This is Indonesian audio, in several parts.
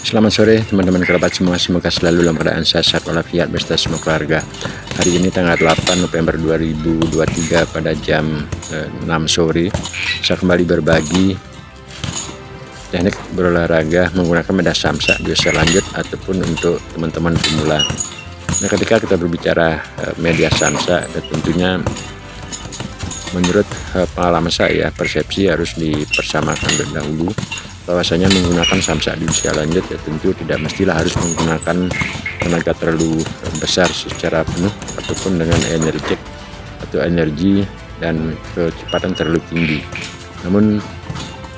Selamat sore teman-teman kerabat semua, semoga selalu dalam keadaan sehat walafiat beserta semua keluarga. Hari ini tanggal 8 November 2023 pada jam 6 sore saya kembali berbagi teknik berolahraga menggunakan media samsa di usia lanjut ataupun untuk teman-teman pemula. Nah, ketika kita berbicara media samsa, tentunya menurut pengalaman saya, persepsi harus dipersamakan terdahulu bahwasanya menggunakan samsa di usia lanjut ya tentu tidak mestilah harus menggunakan tenaga terlalu besar secara penuh ataupun dengan energi dan kecepatan terlalu tinggi. Namun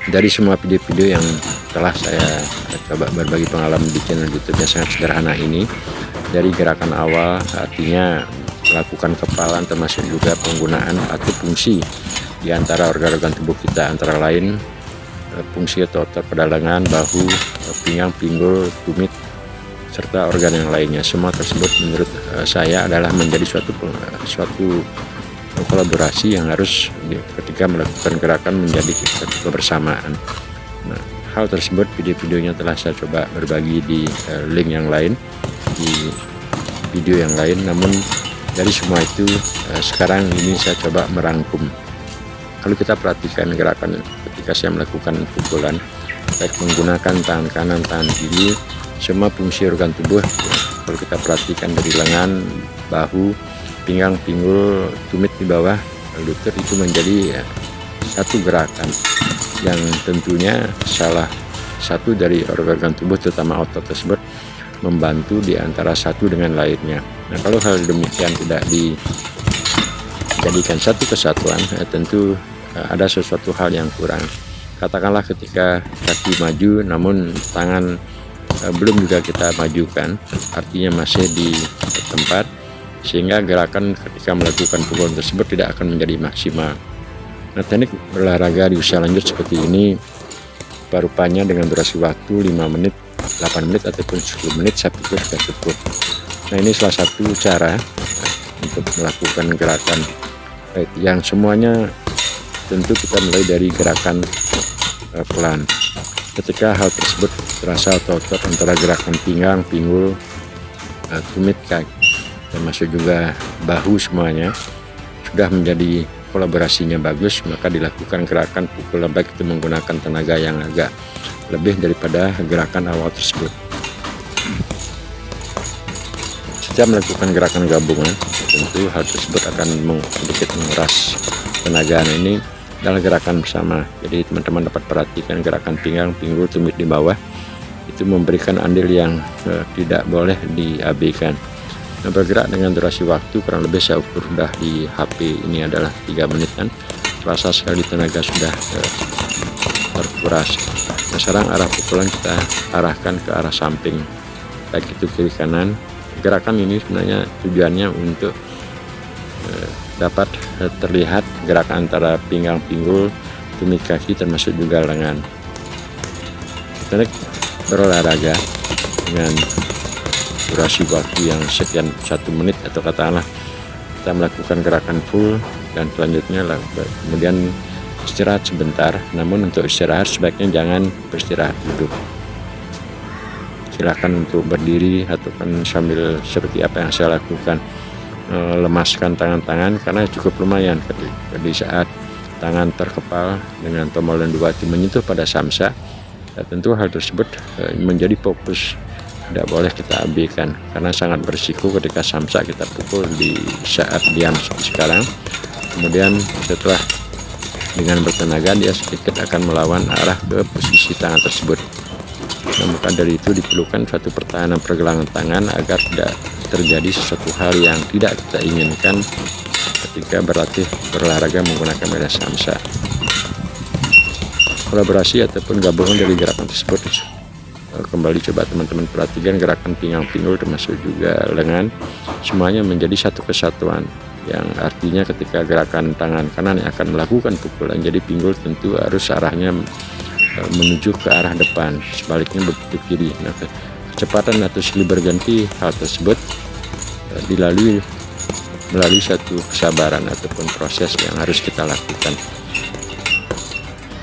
dari semua video-video yang telah saya coba berbagi pengalaman di channel YouTube yang sangat sederhana ini, dari gerakan awal artinya melakukan kepalan termasuk juga penggunaan atau fungsi di antara organ-organ tubuh kita, antara lain fungsi atau otot pada lengan, bahu, pinggang, pinggul, tumit, serta organ yang lainnya. Semua tersebut menurut saya adalah menjadi suatu kolaborasi yang harus ketika melakukan gerakan menjadi kebersamaan. Nah, hal tersebut video-videonya telah saya coba berbagi di link yang lain, di video yang lain. Namun dari semua itu sekarang ini saya coba merangkum. Kalau kita perhatikan gerakan ketika saya melakukan pukulan, baik menggunakan tangan kanan, tangan kiri, semua fungsi organ tubuh, kalau kita perhatikan dari lengan, bahu, pinggang, pinggul, tumit di bawah, lutut, itu menjadi satu gerakan yang tentunya salah satu dari organ tubuh terutama otot tersebut membantu di antara satu dengan lainnya. Nah, kalau hal demikian tidak dijadikan satu kesatuan, tentu ada sesuatu hal yang kurang. Katakanlah ketika kaki maju namun tangan belum juga kita majukan, artinya masih di tempat, sehingga gerakan ketika melakukan pukulan tersebut tidak akan menjadi maksimal. Nah, teknik berolahraga di usia lanjut seperti ini rupanya dengan durasi waktu 5 menit, 8 menit ataupun 10 menit saya pikir sudah cukup. Nah, ini salah satu cara untuk melakukan gerakan yang semuanya tentu kita mulai dari gerakan pelan. Ketika hal tersebut terasa otot antara gerakan pinggang, pinggul, tumit, kaki, termasuk juga bahu, semuanya sudah menjadi kolaborasinya bagus, maka dilakukan gerakan pukulan baik itu menggunakan tenaga yang agak lebih daripada gerakan awal tersebut. Setiap melakukan gerakan gabungan tentu hal tersebut akan sedikit menguras tenaga. Nah, ini adalah gerakan bersama, jadi teman-teman dapat perhatikan gerakan pinggang, pinggul, tumit di bawah itu memberikan andil yang tidak boleh diabaikan. Nah, bergerak dengan durasi waktu kurang lebih saya ukur sudah di HP ini adalah 3 menitan. Terasa sekali tenaga sudah terkuras. Nah, sekarang arah pukulan kita arahkan ke arah samping, baik itu kiri kanan. Gerakan ini sebenarnya tujuannya untuk dapat terlihat gerakan antara pinggang, pinggul, tumit kaki, termasuk juga lengan. Teknik berolahraga dengan durasi waktu yang sekian 1 menit atau katakanlah kita melakukan gerakan full dan selanjutnya kemudian istirahat sebentar. Namun untuk istirahat sebaiknya jangan beristirahat duduk. Silakan untuk berdiri ataupun sambil seperti apa yang saya lakukan, lemaskan tangan-tangan karena cukup lumayan di saat tangan terkepal dengan tombol dan 2 itu menyentuh pada samsa. Ya, tentu hal tersebut menjadi fokus, tidak boleh kita abaikan karena sangat berisiko ketika samsa kita pukul di saat diam seperti sekarang. Kemudian setelah dengan bertenaga dia sedikit akan melawan arah ke posisi tangan tersebut. Nah, maka dari itu diperlukan suatu pertahanan pergelangan tangan agar tidak terjadi sesuatu hal yang tidak kita inginkan ketika berolahraga menggunakan media samsa. Kolaborasi ataupun gabungan dari gerakan tersebut kembali coba teman-teman perhatikan gerakan pinggang, pinggul, termasuk juga lengan, semuanya menjadi satu kesatuan, yang artinya ketika gerakan tangan kanan yang akan melakukan pukulan, jadi pinggul tentu harus arahnya menuju ke arah depan, sebaliknya begitu kiri. Nah, kecepatan atau silih berganti hal tersebut melalui satu kesabaran ataupun proses yang harus kita lakukan.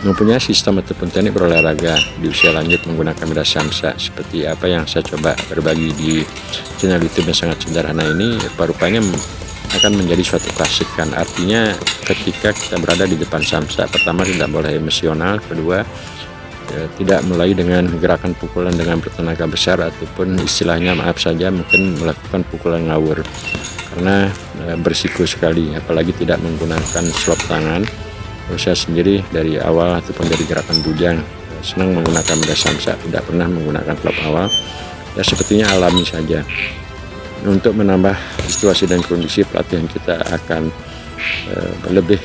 mempunyai sistem ataupun teknik berolahraga di usia lanjut menggunakan media samsa seperti apa yang saya coba berbagi di channel YouTube yang sangat sederhana ini, rupanya akan menjadi suatu klasik kan. Artinya ketika kita berada di depan samsa, pertama tidak boleh emosional, kedua tidak mulai dengan gerakan pukulan dengan bertenaga besar ataupun istilahnya maaf saja mungkin melakukan pukulan ngawur, karena berisiko sekali, apalagi tidak menggunakan slop tangan. Saya sendiri dari awal ataupun dari gerakan bujang senang menggunakan media samsa, tidak pernah menggunakan klub awal, ya sepertinya alami saja. Untuk menambah situasi dan kondisi pelatihan kita akan lebih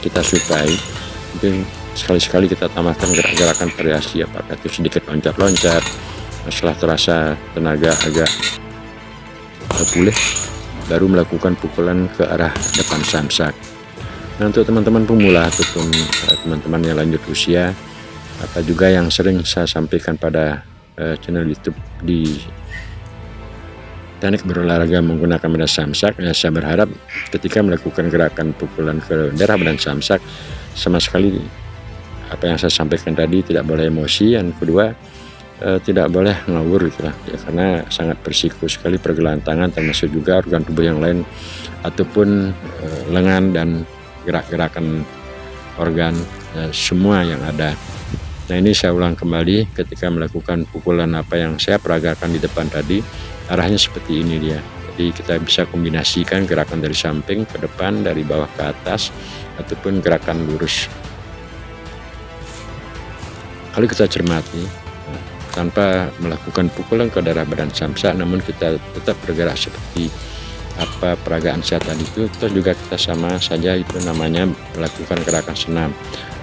kita sukai, mungkin sekali-sekali kita tambahkan gerak-gerakan variasi, apakah itu sedikit loncat-loncat setelah terasa tenaga agak pulih baru melakukan pukulan ke arah depan samsak. Nah, untuk teman-teman pemula ataupun teman-teman yang lanjut usia, apa juga yang sering saya sampaikan pada channel YouTube di teknik berolahraga menggunakan media samsak, ya saya berharap ketika melakukan gerakan pukulan ke daerah badan samsak, sama sekali apa yang saya sampaikan tadi tidak boleh emosi, yang kedua tidak boleh ngawur gitu lah, ya, karena sangat berisiko sekali pergelangan tangan termasuk juga organ tubuh yang lain ataupun lengan dan gerak-gerakan organ semua yang ada. Nah, ini saya ulang kembali, ketika melakukan pukulan apa yang saya peragakan di depan tadi, arahnya seperti ini dia. Jadi kita bisa kombinasikan gerakan dari samping ke depan, dari bawah ke atas, ataupun gerakan lurus. Kalau kita cermati, tanpa melakukan pukulan ke daerah badan samsa, namun kita tetap bergerak seperti apa peragaan saya tadi itu, terus juga kita sama saja itu namanya melakukan gerakan senam.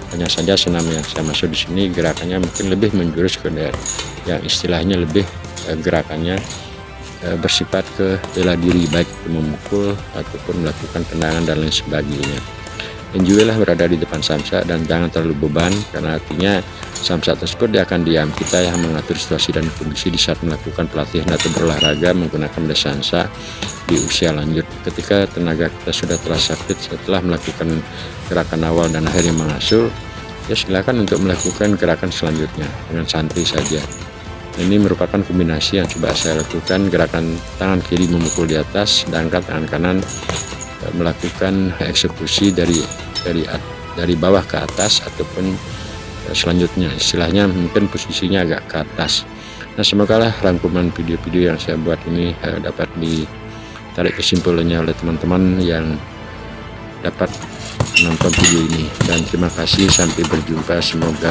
Hanya saja senam yang saya maksud di sini gerakannya mungkin lebih menjurus ke daerah yang istilahnya lebih gerakannya bersifat ke bela diri, baik memukul ataupun melakukan tendangan dan lain sebagainya. Enjoylah berada di depan samsa dan jangan terlalu beban, karena artinya samsa tersebut dia akan diam. Kita yang mengatur situasi dan kondisi di saat melakukan pelatihan atau berolahraga menggunakan media samsa di usia lanjut. Ketika tenaga kita sudah terasa fit setelah melakukan gerakan awal dan akhirnya mengasuh, ya silakan untuk melakukan gerakan selanjutnya dengan santai saja. Ini merupakan kombinasi yang coba saya lakukan, gerakan tangan kiri memukul di atas, sedangkan tangan kanan melakukan eksekusi dari bawah ke atas ataupun selanjutnya, istilahnya mungkin posisinya agak ke atas. Nah, semoga rangkuman video-video yang saya buat ini dapat ditarik kesimpulannya oleh teman-teman yang dapat menonton video ini, dan terima kasih, sampai berjumpa, semoga